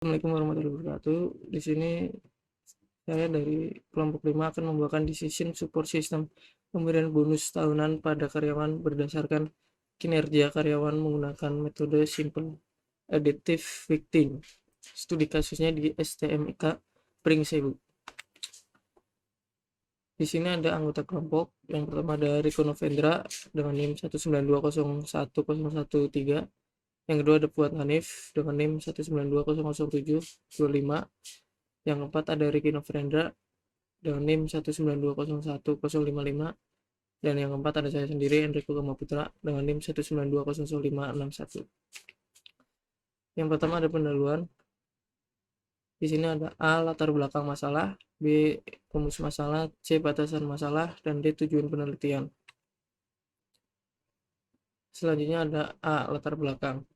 Assalamualaikum warahmatullahi wabarakatuh. Di sini saya dari kelompok 5 akan membawakan decision support system pemberian bonus tahunan pada karyawan berdasarkan kinerja karyawan menggunakan metode simple adaptive weighting. Studi kasusnya di STMIK Pringsewu. Di sini ada anggota kelompok. Yang pertama ada Riko Novendra dengan NIM 192011013. Yang kedua ada Fuad Hanif dengan NIM 192000725. Yang keempat ada Ricky Novendra dengan NIM 192011055. Dan yang keempat ada saya sendiri, Enrico Gamaputra, dengan NIM 192000561. Yang pertama ada pendahuluan. Di sini ada A, latar belakang masalah, B, rumus masalah, C, batasan masalah, dan D, tujuan penelitian. Selanjutnya ada A, latar belakang.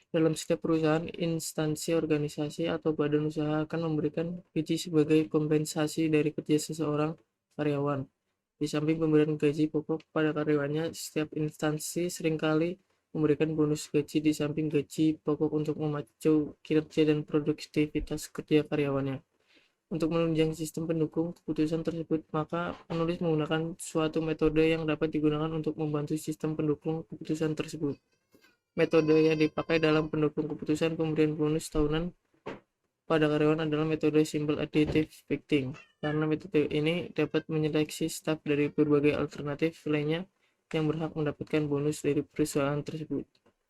Dalam setiap perusahaan, instansi organisasi atau badan usaha akan memberikan gaji sebagai kompensasi dari kerja seseorang karyawan. Di samping pemberian gaji pokok pada karyawannya, setiap instansi seringkali memberikan bonus gaji di samping gaji pokok untuk memacu kinerja dan produktivitas kerja karyawannya. Untuk menunjang sistem pendukung keputusan tersebut, maka penulis menggunakan suatu metode yang dapat digunakan untuk membantu sistem pendukung keputusan tersebut. Metode yang dipakai dalam pendukung keputusan pemberian bonus tahunan pada karyawan adalah metode simple additive weighting, karena metode ini dapat menyeleksi staf dari berbagai alternatif lainnya yang berhak mendapatkan bonus dari perusahaan tersebut.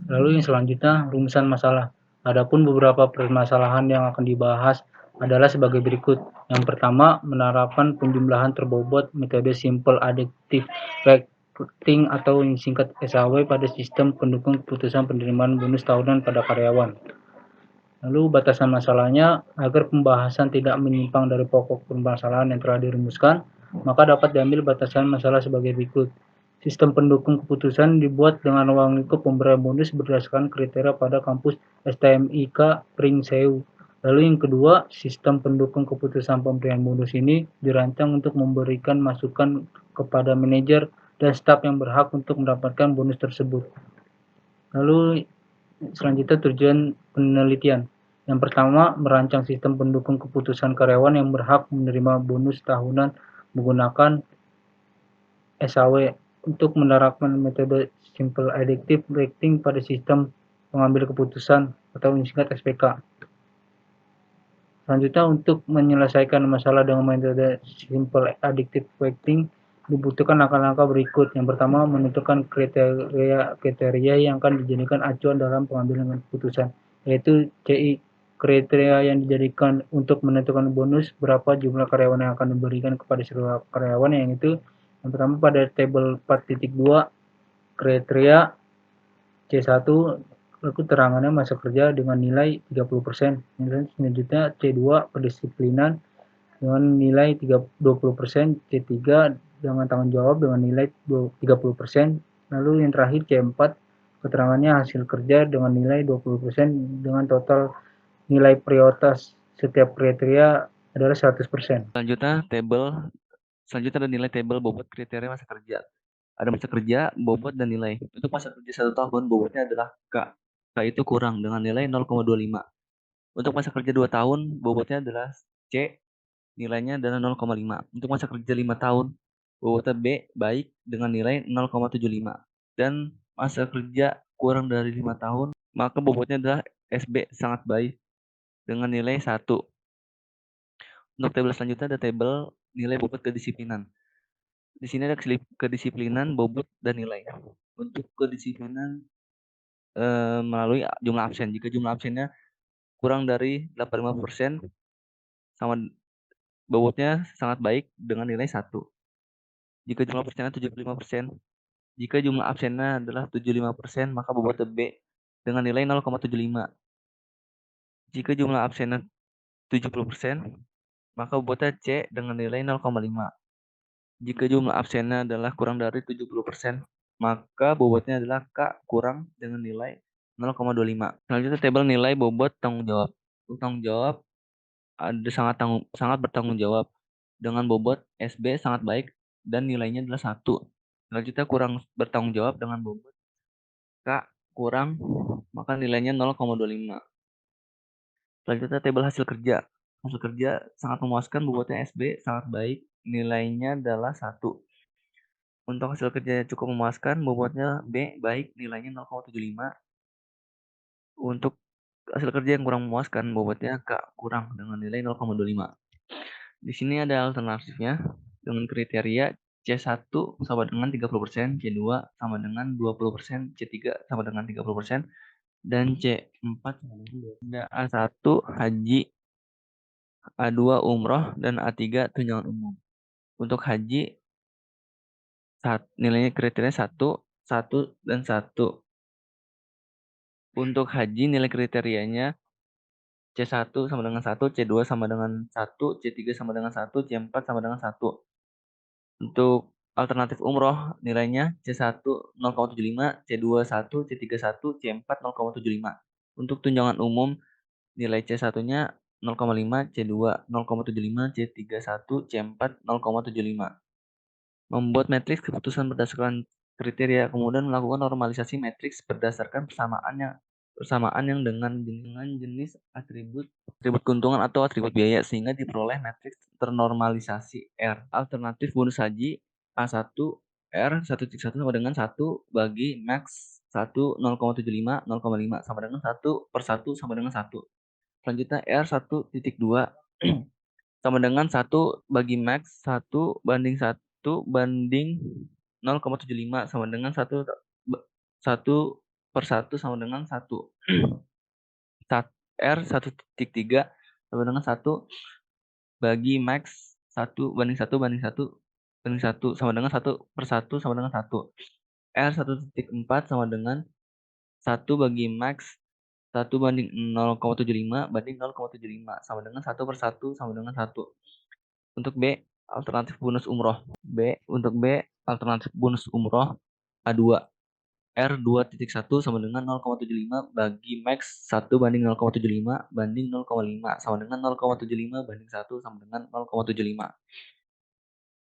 Lalu yang selanjutnya, rumusan masalah. Adapun beberapa permasalahan yang akan dibahas adalah sebagai berikut. Yang pertama, menerapkan penjumlahan terbobot metode simple additive weighting atau yang singkat SAW pada sistem pendukung keputusan penerimaan bonus tahunan pada karyawan. Lalu batasan masalahnya, agar pembahasan tidak menyimpang dari pokok permasalahan yang telah dirumuskan, maka dapat diambil batasan masalah sebagai berikut. Sistem pendukung keputusan dibuat dengan ruang lingkup pemberian bonus berdasarkan kriteria pada kampus STMIK Pringsewu. Lalu yang kedua, sistem pendukung keputusan pemberian bonus ini dirancang untuk memberikan masukan kepada manajer dan staf yang berhak untuk mendapatkan bonus tersebut. Lalu selanjutnya tujuan penelitian. Yang pertama, merancang sistem pendukung keputusan karyawan yang berhak menerima bonus tahunan menggunakan SAW untuk menerapkan metode simple additive weighting pada sistem pengambil keputusan atau singkat SPK. Selanjutnya, untuk menyelesaikan masalah dengan metode simple additive weighting dibutuhkan langkah-langkah berikut. Yang pertama, menentukan kriteria yang akan dijadikan acuan dalam pengambilan keputusan, yaitu CI. Kriteria yang dijadikan untuk menentukan bonus berapa jumlah karyawan yang akan diberikan kepada seluruh karyawan, yang itu yang pertama pada tabel 4.2 kriteria C1 keterangannya masa kerja dengan nilai 30%. Selanjutnya C2 kedisiplinan dengan nilai 20%, C3 dengan tanggung jawab dengan nilai 30%. Lalu yang terakhir C4 keterangannya hasil kerja dengan nilai 20% dengan total nilai prioritas setiap kriteria adalah 100%. Selanjutnya ada nilai tabel bobot kriteria masa kerja. Ada masa kerja, bobot, dan nilai. Untuk masa kerja 1 tahun, bobotnya adalah K. K itu kurang dengan nilai 0,25. Untuk masa kerja 2 tahun, bobotnya adalah C. Nilainya adalah 0,5. Untuk masa kerja 5 tahun, bobotnya B baik dengan nilai 0,75. Dan masa kerja kurang dari 5 tahun, maka bobotnya adalah SB sangat baik dengan nilai 1. Untuk tabel selanjutnya ada tabel nilai bobot kedisiplinan. Di sini ada kedisiplinan, bobot, dan nilai. Untuk kedisiplinan melalui jumlah absen. Jika jumlah absennya kurang dari 85%, sama bobotnya sangat baik dengan nilai 1. Jika jumlah absennya 75%, jika jumlah absennya adalah 75%, maka bobotnya B dengan nilai 0,75. Jika jumlah absennya 70%, maka bobotnya C dengan nilai 0,5. Jika jumlah absennya adalah kurang dari 70%, maka bobotnya adalah K kurang dengan nilai 0,25. Selanjutnya tabel nilai bobot tanggung jawab. Untuk tanggung jawab ada sangat bertanggung jawab dengan bobot SB sangat baik dan nilainya adalah 1. Selanjutnya kurang bertanggung jawab dengan bobot K kurang, maka nilainya 0,25. Selanjutnya tabel hasil kerja. Hasil kerja sangat memuaskan, bobotnya SB sangat baik, nilainya adalah 1. Untuk hasil kerja cukup memuaskan, bobotnya B baik, nilainya 0,75. Untuk hasil kerja yang kurang memuaskan, bobotnya K kurang dengan nilai 0,25. Di sini ada alternatifnya dengan kriteria C1 sama dengan 30%, C2 sama dengan 20%, C3 sama dengan 30%, dan C4 sama dengan 2. Ada A1 haji, A2 umroh, dan A3 tunjangan umum. Untuk haji, nilainya kriteria 1, 1, dan 1. Untuk haji nilai kriterianya C1 sama dengan 1, C2 sama dengan 1, C3 sama dengan 1, C4 sama dengan 1. Untuk alternatif umroh nilainya C1 0,75, C2 1, C3 1, C4 0,75. Untuk tunjangan umum nilai C1-nya 0,5, C2 0,75, C3 1, C4 0,75. Membuat matriks keputusan berdasarkan kriteria, kemudian melakukan normalisasi matriks berdasarkan persamaan yang dengan jenis atribut keuntungan atau atribut biaya sehingga diperoleh matriks ternormalisasi R. Alternatif bonus haji A1 R 1,1 sama dengan 1 bagi max 1 0,75 0,5 sama dengan 1 per 1 sama dengan 1. Selanjutnya R 1,2 sama dengan 1 bagi max 1 banding 1 banding 0,75 sama dengan 1 per 1 sama dengan 1. R 1,3 sama dengan 1 bagi max 1 banding 1 banding 1 banding 1 sama dengan 1 per 1 sama dengan 1. R 1,4 sama dengan 1 bagi max 1 banding 0,75 banding 0,75 sama dengan 1 per 1 sama dengan 1. Untuk B, alternatif bonus umroh. Untuk B, alternatif bonus umroh A2. R 2,1 sama dengan 0,75 bagi max 1 banding 0,75 banding 0,5 sama dengan 0,75 banding 1 sama dengan 0,75.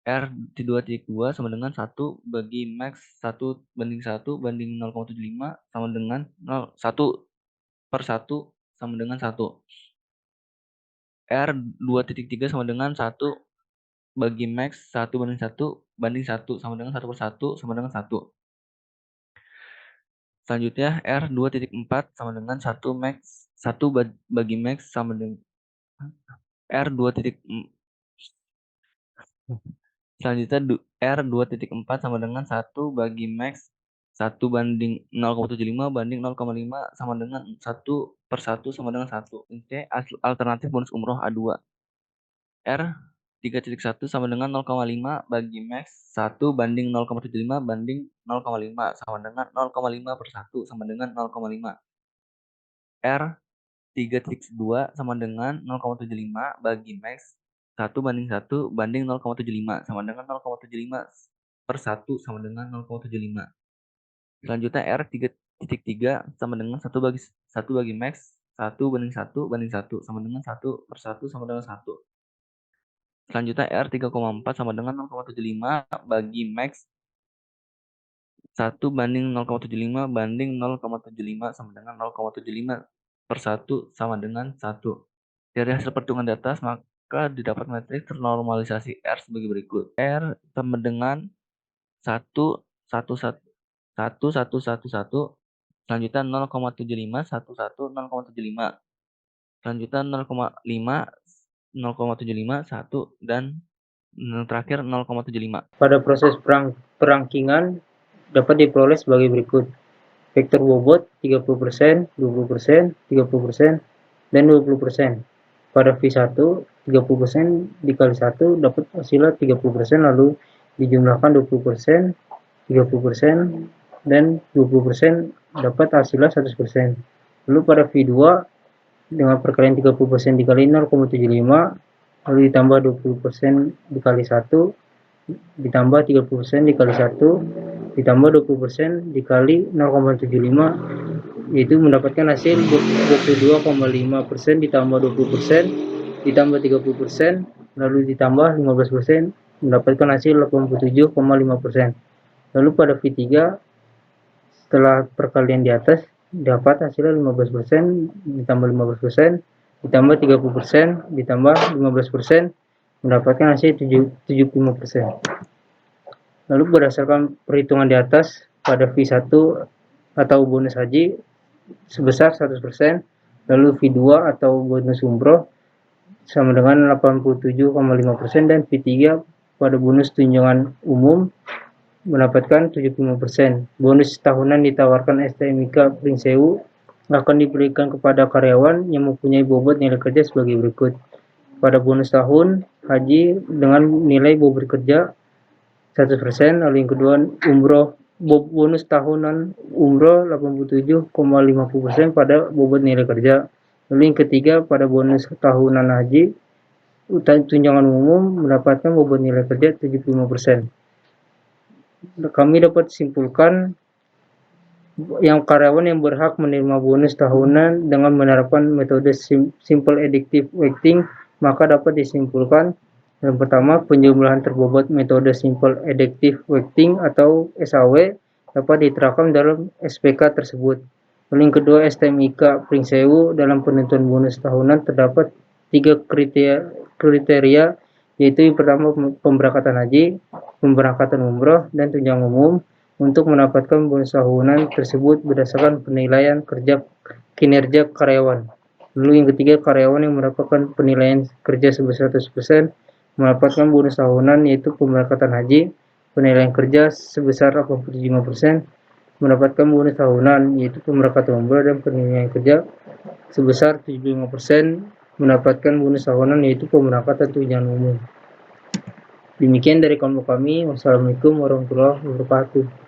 R 2,2 sama dengan 1 bagi max 1 banding 1 banding 0,75 sama dengan 1 per 1 sama dengan 1. R 2,3 sama dengan 1 bagi max 1 banding 1 banding 1 sama dengan 1 per 1 sama dengan 1. Selanjutnya R 2,4 sama dengan 1 max 1 bagi max sama dengan R 2, selanjutnya R 2,4 sama dengan 1 bagi max 1 banding 0,75 banding 0,5 sama dengan 1 per 1 sama dengan 1. C, alternatif bonus umroh A2. R 3,1 sama dengan 0,5 bagi max 1 banding 0,75 banding 0,5 sama dengan 0,5 per 1 sama dengan 0,5. R 3,2 sama dengan 0,75 bagi max 1 banding 1 banding 0,75 sama dengan 0,75 per 1 sama dengan 0,75. Selanjutnya R 3,3 sama dengan 1 bagi max 1 banding 1 banding 1 sama dengan 1 per 1 sama dengan 1. Selanjutnya R 3,4 sama dengan 0,75 bagi max 1 banding 0,75 banding 0,75 sama dengan 0,75 per 1 sama dengan 1. Dari hasil perhitungan di atas, maka didapat matriks ternormalisasi R sebagai berikut. R sama dengan 1, 1, 1, 1, 1, 1, 1, selanjutnya 0,75, 1, 1, 0,75, selanjutnya 0,5, 0,75, 1, dan terakhir 0,75. Pada proses perangkingan dapat diperoleh sebagai berikut. Vektor bobot 30%, 20%, 30%, dan 20%. Pada V1, 30% dikali 1 dapat hasilnya 30%, lalu dijumlahkan 20%, 30%, dan 20% dapat hasilnya 100%. Lalu pada V2 dengan perkalian 30% dikali 0,75 lalu ditambah 20% dikali 1 ditambah 30% dikali 1 ditambah 20% dikali 0,75 yaitu mendapatkan hasil 22,5% ditambah 20% ditambah 30% lalu ditambah 15% mendapatkan hasil 87,5%. Lalu pada V3 setelah perkalian di atas dapat hasilnya 15% ditambah 15% ditambah 30%, ditambah 15%, mendapatkan hasil 75%. Lalu berdasarkan perhitungan di atas, pada V1 atau bonus haji sebesar 100%, lalu V2 atau bonus umroh sama dengan 87,5%, dan V3 pada bonus tunjangan umum mendapatkan 75%. Bonus tahunan ditawarkan STMIK Pringsewu akan diberikan kepada karyawan yang mempunyai bobot nilai kerja sebagai berikut. Pada bonus tahun haji dengan nilai bobot kerja 100%, lalu yang kedua umroh, bonus tahunan umroh 87,50% pada bobot nilai kerja. Lalu yang ketiga pada bonus tahunan haji tunjangan umum mendapatkan bobot nilai kerja 75%. Kami dapat simpulkan yang karyawan yang berhak menerima bonus tahunan dengan menerapkan metode simple additive weighting, maka dapat disimpulkan yang pertama, penjumlahan terbobot metode simple additive weighting atau SAW dapat diterapkan dalam SPK tersebut. Lalu yang kedua, STMIK Pringsewu dalam penentuan bonus tahunan terdapat 3 kriteria, yaitu yang pertama pemberangkatan haji, pemberangkatan umroh, dan tunjangan umum. Untuk mendapatkan bonus tahunan tersebut berdasarkan penilaian kinerja karyawan. Lalu yang ketiga, karyawan yang mendapatkan penilaian kerja sebesar 100% mendapatkan bonus tahunan, yaitu pemberangkatan haji, penilaian kerja sebesar 85%, mendapatkan bonus tahunan, yaitu pemberangkatan umroh, dan penilaian kerja sebesar 75%, mendapatkan bonus tahunan, yaitu pemberangkatan tunjangan umum. Demikian dari kelompok kami. Wassalamualaikum warahmatullahi wabarakatuh.